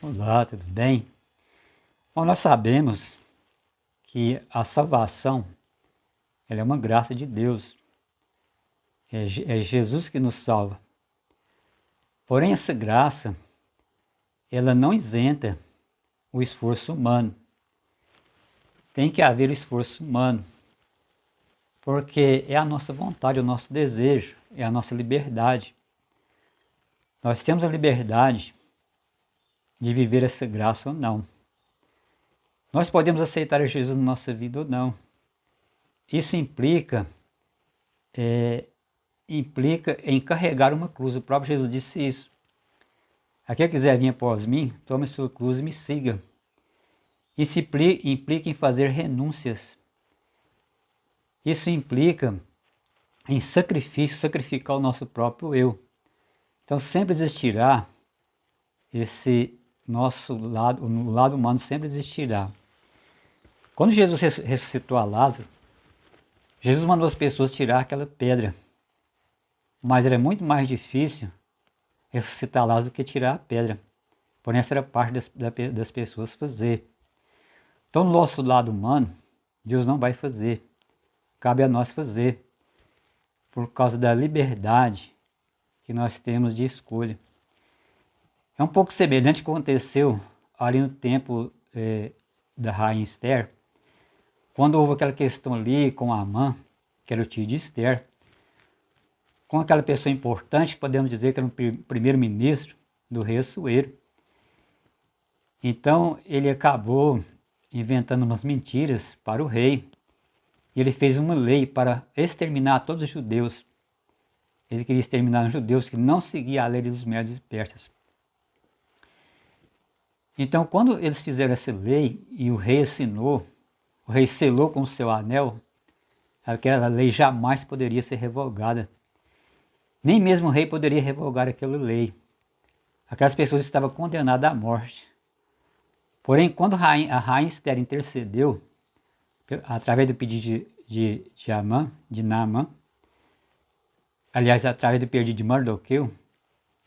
Olá, tudo bem? Bom, nós sabemos que a salvação ela é uma graça de Deus. É Jesus que nos salva. Porém, essa graça, ela não isenta o esforço humano. Tem que haver o esforço humano, porque é a nossa vontade, é o nosso desejo, é a nossa liberdade. Nós temos a liberdade de viver essa graça ou não. Nós podemos aceitar Jesus na nossa vida ou não. Isso implica em carregar uma cruz. O próprio Jesus disse isso. Aquele que quiser vir após mim, tome sua cruz e me siga. Isso implica em fazer renúncias. Isso implica em sacrifício, sacrificar o nosso próprio eu. Então sempre existirá esse nosso lado, o lado humano sempre existirá. Quando Jesus ressuscitou a Lázaro, Jesus mandou as pessoas tirar aquela pedra. Mas era muito mais difícil ressuscitar Lázaro do que tirar a pedra. Porém, essa era parte das pessoas fazer. Então, no nosso lado humano, Deus não vai fazer. Cabe a nós fazer. Por causa da liberdade que nós temos de escolha. É um pouco semelhante ao que aconteceu ali no tempo da rainha Esther. Quando houve aquela questão ali com Amã, que era o tio de Esther, com aquela pessoa importante, podemos dizer que era o primeiro-ministro do rei Assuero. Então ele acabou inventando umas mentiras para o rei. E ele fez uma lei para exterminar todos os judeus. Ele queria exterminar os judeus que não seguiam a lei dos medos e persas. Então, quando eles fizeram essa lei e o rei assinou, o rei selou com o seu anel, aquela lei jamais poderia ser revogada. Nem mesmo o rei poderia revogar aquela lei. Aquelas pessoas estavam condenadas à morte. Porém, quando a rainha Esther intercedeu, através do pedido de Naamã, aliás, através do pedido de Mardoqueu,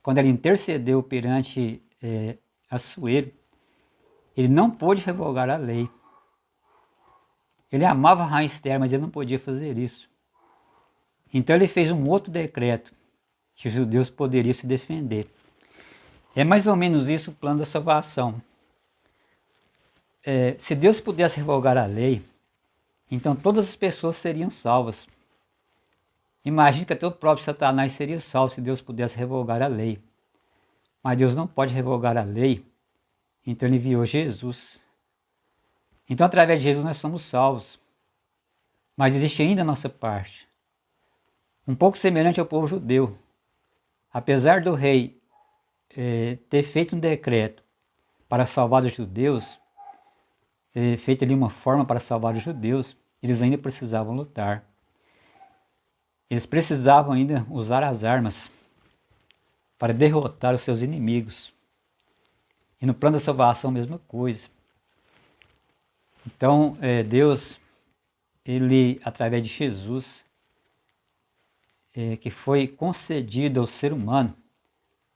quando ela intercedeu perante Assuero, ele não pôde revogar a lei. Ele amava a rainha Esther, mas ele não podia fazer isso. Então ele fez um outro decreto, que os judeus poderiam se defender. É mais ou menos isso o plano da salvação. Se Deus pudesse revogar a lei, então todas as pessoas seriam salvas. Imagine que até o próprio Satanás seria salvo se Deus pudesse revogar a lei. Mas Deus não pode revogar a lei, então ele enviou Jesus. Então através de Jesus nós somos salvos. Mas existe ainda a nossa parte. Um pouco semelhante ao povo judeu. Apesar do rei ter feito um decreto para salvar os judeus, feito ali uma forma para salvar os judeus, eles ainda precisavam lutar. Eles precisavam ainda usar as armas para derrotar os seus inimigos. E no plano da salvação a mesma coisa. Então Deus, ele através de Jesus, que foi concedido ao ser humano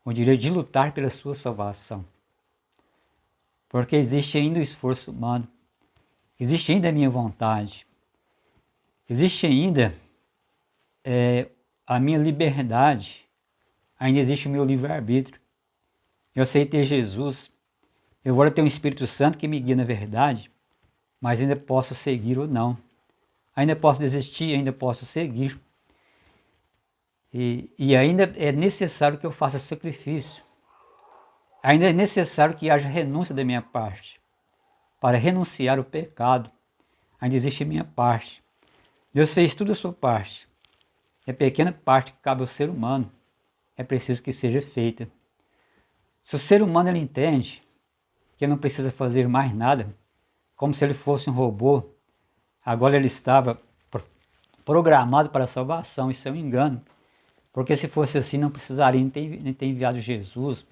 o direito de lutar pela sua salvação. Porque existe ainda o esforço humano, existe ainda a minha vontade, existe ainda a minha liberdade, ainda existe o meu livre-arbítrio. Eu aceitei Jesus, eu agora tenho um Espírito Santo que me guia na verdade, mas ainda posso seguir ou não. Ainda posso desistir, ainda posso seguir. E ainda é necessário que eu faça sacrifício. Ainda é necessário que haja renúncia da minha parte. Para renunciar o pecado, ainda existe a minha parte. Deus fez tudo a sua parte. É a pequena parte que cabe ao ser humano. É preciso que seja feita. Se o ser humano ele entende que ele não precisa fazer mais nada, como se ele fosse um robô, agora ele estava programado para a salvação. Isso é um engano. Porque se fosse assim, não precisaria nem ter enviado Jesus.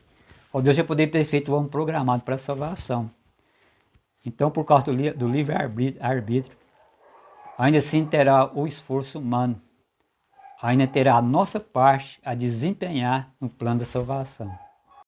Ou Deus já poderia ter feito o homem programado para a salvação. Então, por causa do livre-arbítrio, ainda assim terá o esforço humano. Ainda terá a nossa parte a desempenhar no plano da salvação.